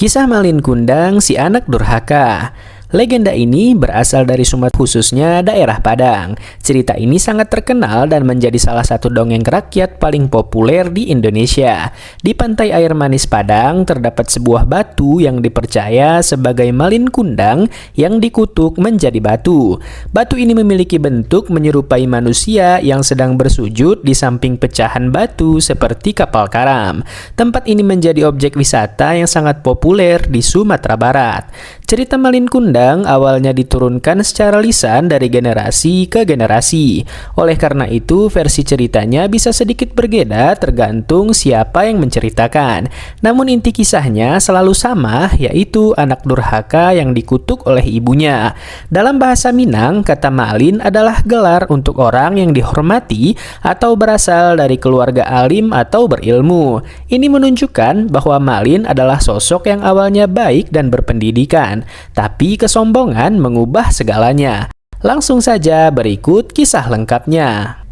Kisah Malin Kundang, si anak durhaka. Legenda ini berasal dari Sumatera, khususnya daerah Padang. Cerita ini sangat terkenal dan menjadi salah satu dongeng rakyat paling populer di Indonesia. Di pantai air manis Padang terdapat sebuah batu yang dipercaya sebagai Malin Kundang yang dikutuk menjadi batu. Batu ini memiliki bentuk menyerupai manusia yang sedang bersujud di samping pecahan batu seperti kapal karam. Tempat ini menjadi objek wisata yang sangat populer di Sumatera Barat. Cerita Malin Kundang awalnya diturunkan secara lisan dari generasi ke generasi. Oleh karena itu, versi ceritanya bisa sedikit berbeda tergantung siapa yang menceritakan. Namun inti kisahnya selalu sama, yaitu anak durhaka yang dikutuk oleh ibunya. Dalam bahasa Minang, kata Malin adalah gelar untuk orang yang dihormati atau berasal dari keluarga alim atau berilmu. Ini menunjukkan bahwa Malin adalah sosok yang awalnya baik dan berpendidikan, tapi kesombongan mengubah segalanya. Langsung saja berikut kisah lengkapnya.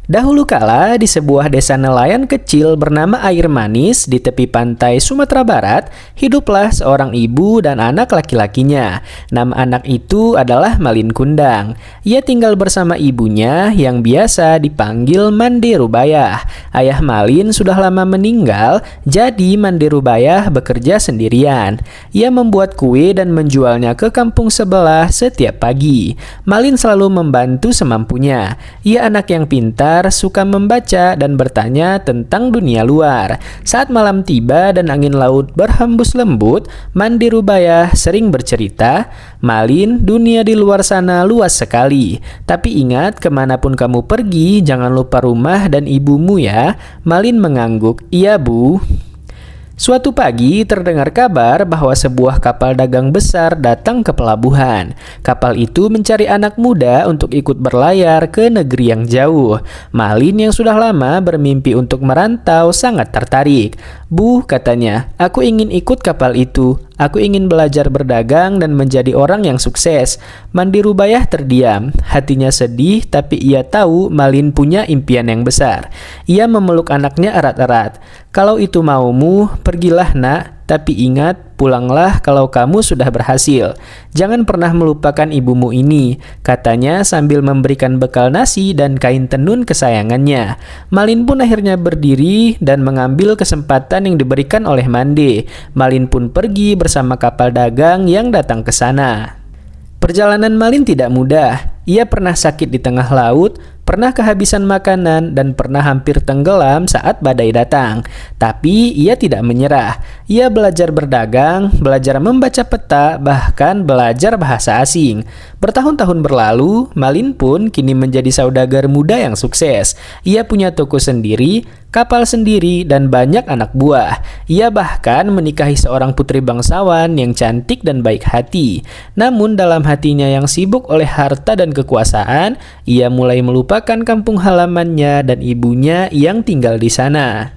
Dahulu kala di sebuah desa nelayan kecil bernama Air Manis di tepi pantai Sumatera Barat, hiduplah seorang ibu dan anak laki-lakinya. Nama anak itu adalah Malin Kundang. Ia tinggal bersama ibunya yang biasa dipanggil Mande Rubayah. Ayah Malin sudah lama meninggal, jadi Mande Rubayah bekerja sendirian. Ia membuat kue dan menjualnya ke kampung sebelah setiap pagi. Malin selalu membantu semampunya. Ia anak yang pintar, suka membaca dan bertanya tentang dunia luar. Saat malam tiba dan angin laut berhembus lembut, Mande Rubayah sering bercerita, "Malin, dunia di luar sana luas sekali. Tapi ingat, kemanapun kamu pergi, jangan lupa rumah dan ibumu ya." Malin mengangguk, "Iya, Bu." Suatu pagi terdengar kabar bahwa sebuah kapal dagang besar datang ke pelabuhan. Kapal itu mencari anak muda untuk ikut berlayar ke negeri yang jauh. Malin yang sudah lama bermimpi untuk merantau sangat tertarik. "Bu," katanya, "aku ingin ikut kapal itu. Aku ingin belajar berdagang dan menjadi orang yang sukses." Mande Rubayah terdiam. Hatinya sedih, tapi ia tahu Malin punya impian yang besar. Ia memeluk anaknya erat-erat. "Kalau itu maumu, pergilah nak. Tapi ingat, pulanglah kalau kamu sudah berhasil. Jangan pernah melupakan ibumu ini," katanya sambil memberikan bekal nasi dan kain tenun kesayangannya. Malin pun akhirnya berdiri dan mengambil kesempatan yang diberikan oleh Mande. Malin pun pergi bersama kapal dagang yang datang ke sana. Perjalanan Malin tidak mudah. Ia pernah sakit di tengah laut, pernah kehabisan makanan, dan pernah hampir tenggelam saat badai datang. Tapi ia tidak menyerah. Ia belajar berdagang, belajar membaca peta, bahkan belajar bahasa asing. Bertahun-tahun berlalu, Malin pun kini menjadi saudagar muda yang sukses. Ia punya toko sendiri, kapal sendiri, dan banyak anak buah. Ia bahkan menikahi seorang putri bangsawan yang cantik dan baik hati. Namun dalam hatinya yang sibuk oleh harta dan kekuasaan, ia mulai melupakan kampung halamannya dan ibunya yang tinggal di sana.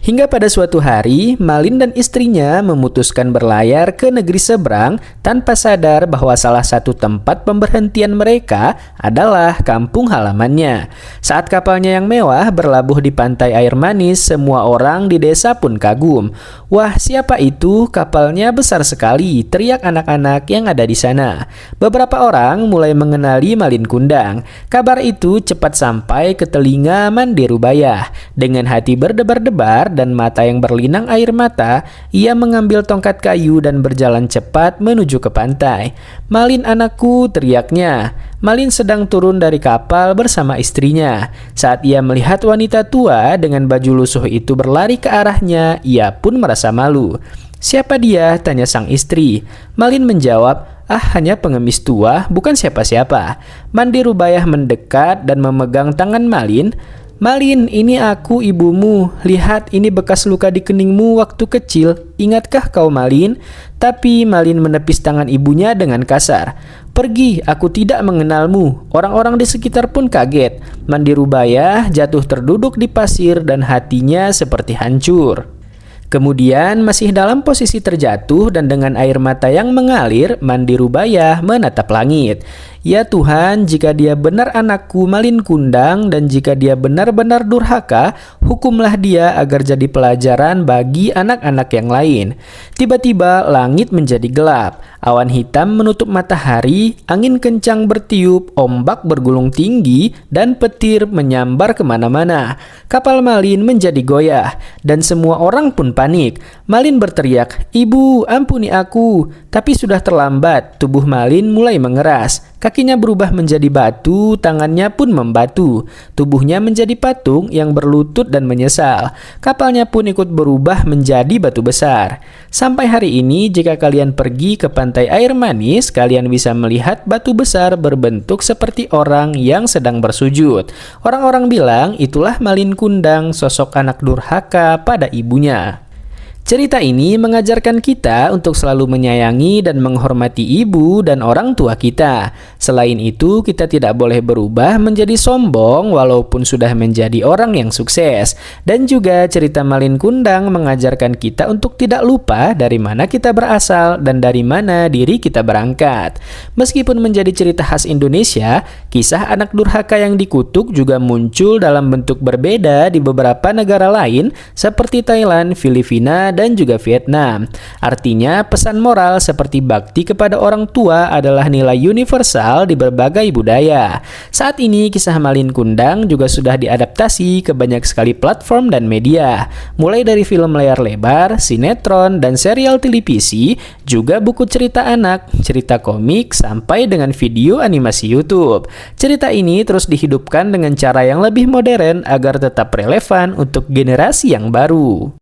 Hingga pada suatu hari, Malin dan istrinya memutuskan berlayar ke negeri seberang tanpa sadar bahwa salah satu tempat pemberhentian mereka adalah kampung halamannya. Saat kapalnya yang mewah berlabuh di pantai Air Manis, semua orang di desa pun kagum. "Wah, siapa itu? Kapalnya besar sekali," teriak anak-anak yang ada di sana. Beberapa orang mulai mengenali Malin Kundang. Kabar itu cepat sampai ke telinga Mande Rubayah. Dengan hati berdebar-debar dan mata yang berlinang air mata, ia mengambil tongkat kayu dan berjalan cepat menuju ke pantai. "Malin anakku," teriaknya. Malin sedang turun dari kapal bersama istrinya. Saat ia melihat wanita tua dengan baju lusuh itu berlari ke arahnya, ia pun merasa malu. "Siapa dia?" tanya sang istri. Malin menjawab, "Ah, hanya pengemis tua, bukan siapa-siapa." Mande Rubayah mendekat dan memegang tangan Malin. "Malin, ini aku ibumu. Lihat, ini bekas luka di keningmu waktu kecil. Ingatkah kau, Malin?" Tapi Malin menepis tangan ibunya dengan kasar. "Pergi, aku tidak mengenalmu." Orang-orang di sekitar pun kaget. Mande Rubayah jatuh terduduk di pasir dan hatinya seperti hancur. Kemudian masih dalam posisi terjatuh dan dengan air mata yang mengalir, Mande Rubayah menatap langit. "Ya Tuhan, jika dia benar anakku Malin Kundang dan jika dia benar-benar durhaka, hukumlah dia agar jadi pelajaran bagi anak-anak yang lain." Tiba-tiba langit menjadi gelap, awan hitam menutup matahari, angin kencang bertiup, ombak bergulung tinggi, dan petir menyambar kemana-mana. Kapal Malin menjadi goyah, dan semua orang pun panik. Malin berteriak, "Ibu, ampuni aku." Tapi sudah terlambat, tubuh Malin mulai mengeras. Kakinya berubah menjadi batu, tangannya pun membatu. Tubuhnya menjadi patung yang berlutut dan menyesal. Kapalnya pun ikut berubah menjadi batu besar. Sampai hari ini, jika kalian pergi ke pantai air manis, kalian bisa melihat batu besar berbentuk seperti orang yang sedang bersujud. Orang-orang bilang itulah Malin Kundang, sosok anak durhaka pada ibunya. Cerita ini mengajarkan kita untuk selalu menyayangi dan menghormati ibu dan orang tua kita. Selain itu, kita tidak boleh berubah menjadi sombong walaupun sudah menjadi orang yang sukses. Dan juga cerita Malin Kundang mengajarkan kita untuk tidak lupa dari mana kita berasal dan dari mana diri kita berangkat. Meskipun menjadi cerita khas Indonesia, kisah anak durhaka yang dikutuk juga muncul dalam bentuk berbeda di beberapa negara lain seperti Thailand, Filipina, dan juga Vietnam. Artinya, pesan moral seperti bakti kepada orang tua adalah nilai universal di berbagai budaya. Saat ini, kisah Malin Kundang juga sudah diadaptasi ke banyak sekali platform dan media, mulai dari film layar lebar, sinetron, dan serial televisi, juga buku cerita anak, cerita komik, sampai dengan video animasi YouTube. Cerita ini terus dihidupkan dengan cara yang lebih modern agar tetap relevan untuk generasi yang baru.